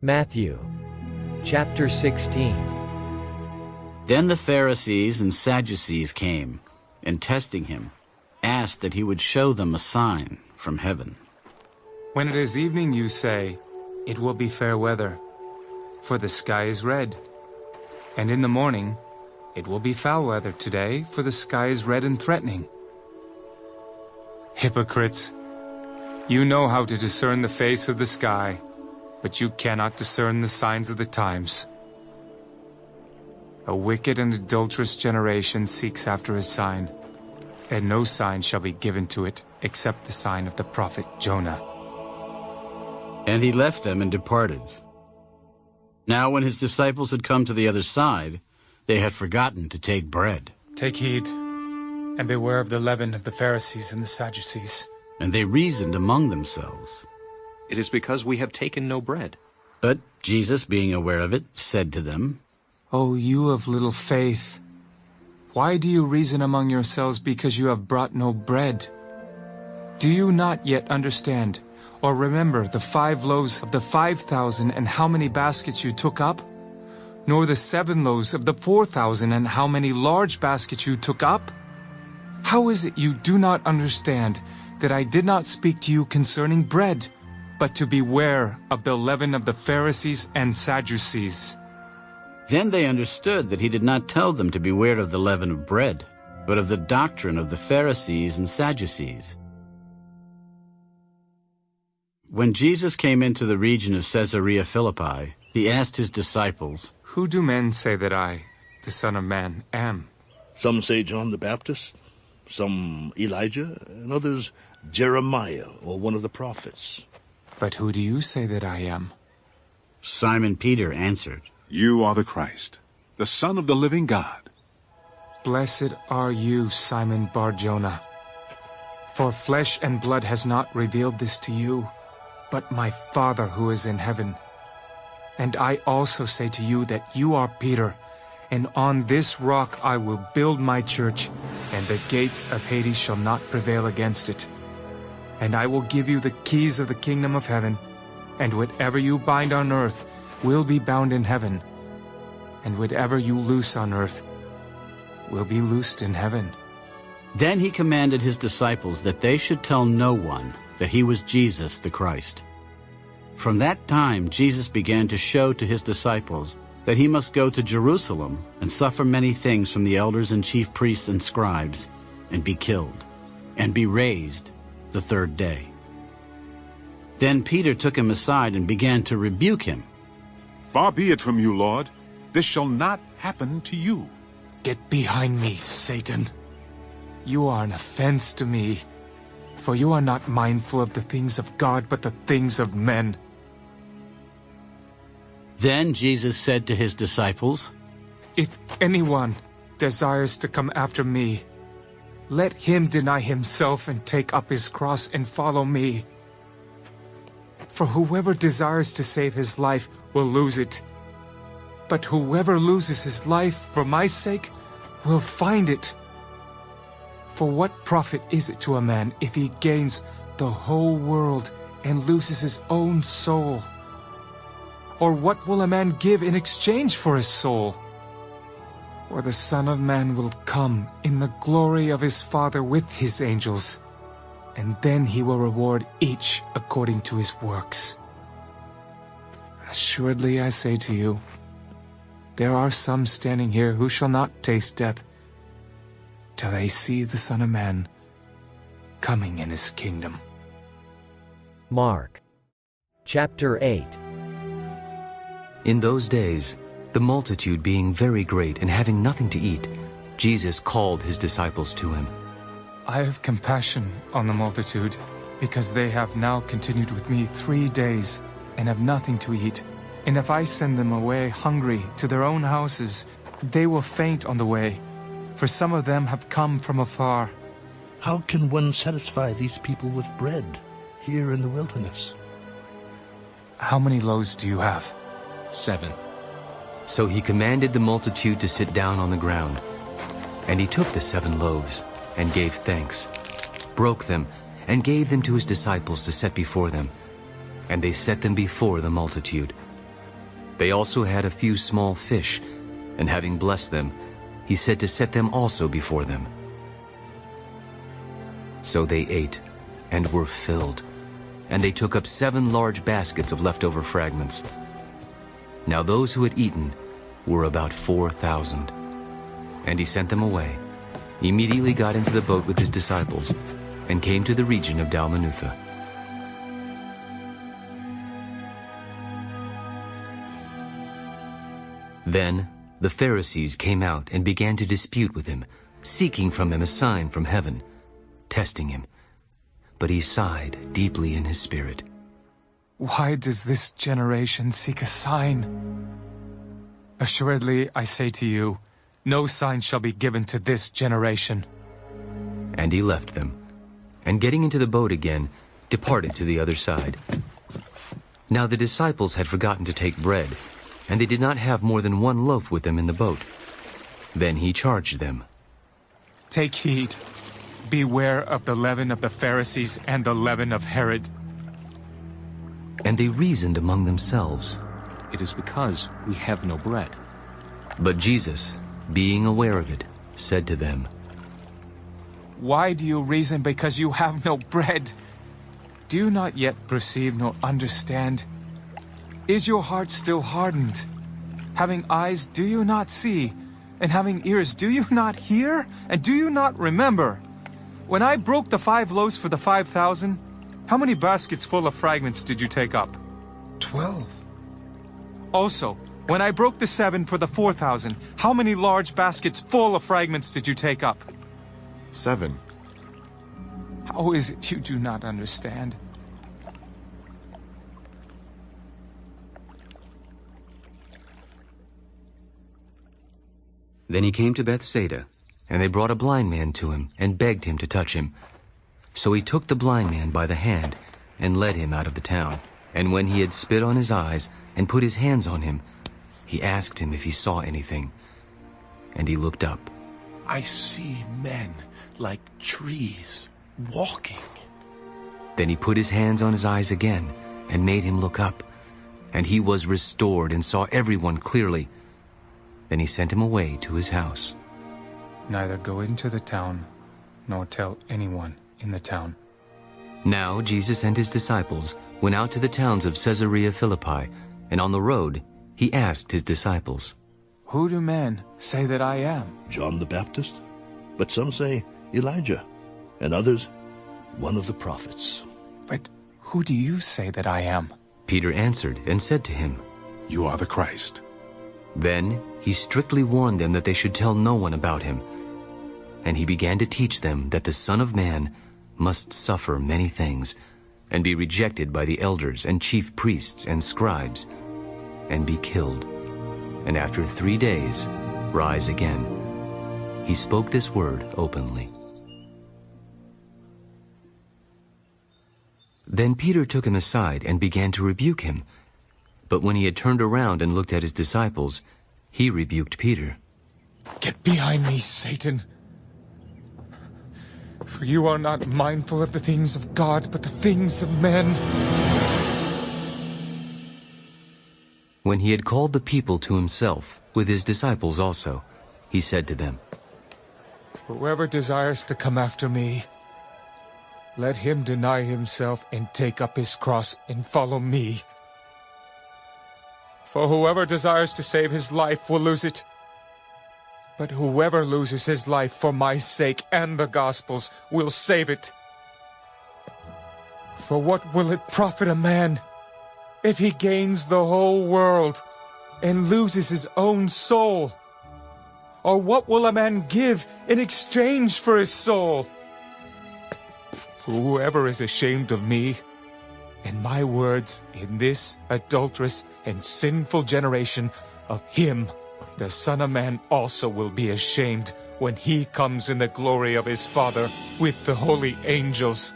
Matthew chapter 16. Then the Pharisees and Sadducees came, and testing him, asked that he would show them a sign from heaven. When it is evening, you say, "It will be fair weather, for the sky is red." And in the morning, "It will be foul weather today, for the sky is red and threatening." Hypocrites! You know how to discern the face of the sky, but you cannot discern the signs of the times. A wicked and adulterous generation seeks after a sign, and no sign shall be given to it except the sign of the prophet Jonah. And he left them and departed. Now when his disciples had come to the other side, they had forgotten to take bread. Take heed, and beware of the leaven of the Pharisees and the Sadducees. And they reasoned among themselves. It is because we have taken no bread. But Jesus, being aware of it, said to them, O you of little faith, why do you reason among yourselves because you have brought no bread? Do you not yet understand, or remember the 5 loaves of the 5,000 and how many baskets you took up? Nor the 7 loaves of the 4,000 and how many large baskets you took up? How is it you do not understand that I did not speak to you concerning bread, but to beware of the leaven of the Pharisees and Sadducees? Then they understood that he did not tell them to beware of the leaven of bread, but of the doctrine of the Pharisees and Sadducees. When Jesus came into the region of Caesarea Philippi, he asked his disciples, Who do men say that I, the Son of Man, am? Some say John the Baptist, some Elijah, and others Jeremiah or one of the prophets. But who do you say that I am? Simon Peter answered, You are the Christ, the Son of the living God. Blessed are you, Simon Bar-Jonah, for flesh and blood has not revealed this to you, but my Father who is in heaven. And I also say to you that you are Peter, and on this rock I will build my church, and the gates of Hades shall not prevail against it. And I will give you the keys of the kingdom of heaven, and whatever you bind on earth will be bound in heaven, and whatever you loose on earth will be loosed in heaven. Then he commanded his disciples that they should tell no one that he was Jesus the Christ. From that time Jesus began to show to his disciples that he must go to Jerusalem and suffer many things from the elders and chief priests and scribes, and be killed, and be raised the 3rd day. Then Peter took him aside and began to rebuke him. Far be it from you, Lord. This shall not happen to you. Get behind me, Satan. You are an offense to me, for you are not mindful of the things of God, but the things of men. Then Jesus said to his disciples, If anyone desires to come after me, let him deny himself and take up his cross and follow me. For whoever desires to save his life will lose it. But whoever loses his life for my sake will find it. For what profit is it to a man if he gains the whole world and loses his own soul? Or what will a man give in exchange for his soul? For the Son of Man will come in the glory of his Father with his angels, and then he will reward each according to his works. Assuredly I say to you, there are some standing here who shall not taste death till they see the Son of Man coming in his kingdom. Mark chapter 8. In those days, the multitude being very great and having nothing to eat, Jesus called his disciples to him. I have compassion on the multitude, because they have now continued with me 3 days, and have nothing to eat. And if I send them away hungry to their own houses, they will faint on the way, for some of them have come from afar. How can one satisfy these people with bread here in the wilderness? How many loaves do you have? 7. So he commanded the multitude to sit down on the ground. And he took the 7 loaves, and gave thanks, broke them, and gave them to his disciples to set before them. And they set them before the multitude. They also had a few small fish, and having blessed them, he said to set them also before them. So they ate, and were filled, and they took up 7 large baskets of leftover fragments. Now those who had eaten were about 4,000. And he sent them away, immediately got into the boat with his disciples, and came to the region of Dalmanutha. Then the Pharisees came out and began to dispute with him, seeking from him a sign from heaven, testing him. But he sighed deeply in his spirit. Why does this generation seek a sign? Assuredly, I say to you, no sign shall be given to this generation. And he left them, and getting into the boat again, departed to the other side. Now the disciples had forgotten to take bread, and they did not have more than 1 loaf with them in the boat. Then he charged them. Take heed. Beware of the leaven of the Pharisees and the leaven of Herod. And they reasoned among themselves. It is because we have no bread. But Jesus, being aware of it, said to them, Why do you reason because you have no bread? Do you not yet perceive nor understand? Is your heart still hardened? Having eyes, do you not see? And having ears, do you not hear? And do you not remember? When I broke the 5 loaves for the 5,000, how many baskets full of fragments did you take up? 12. Also, when I broke the 7 for the 4,000, how many large baskets full of fragments did you take up? 7. How is it you do not understand? Then he came to Bethsaida, and they brought a blind man to him, and begged him to touch him. So he took the blind man by the hand, and led him out of the town. And when he had spit on his eyes, and put his hands on him, he asked him if he saw anything. And he looked up. I see men like trees walking. Then he put his hands on his eyes again, and made him look up. And he was restored, and saw everyone clearly. Then he sent him away to his house. Neither go into the town, nor tell anyone in the town. Now Jesus and his disciples went out to the towns of Caesarea Philippi, and on the road he asked his disciples, Who do men say that I am? John the Baptist, but some say Elijah, and others one of the prophets. But who do you say that I am? Peter answered and said to him, You are the Christ. Then he strictly warned them that they should tell no one about him. And he began to teach them that the Son of Man must suffer many things, and be rejected by the elders and chief priests and scribes, and be killed, and after 3 days rise again. He spoke this word openly. Then Peter took him aside and began to rebuke him. But when he had turned around and looked at his disciples, he rebuked Peter. Get behind me, Satan! For you are not mindful of the things of God, but the things of men. When he had called the people to himself, with his disciples also, he said to them, Whoever desires to come after me, let him deny himself and take up his cross and follow me. For whoever desires to save his life will lose it. But whoever loses his life for my sake and the gospel's will save it. For what will it profit a man if he gains the whole world and loses his own soul? Or what will a man give in exchange for his soul? Whoever is ashamed of me and my words in this adulterous and sinful generation, of him the Son of Man also will be ashamed when he comes in the glory of his Father with the holy angels.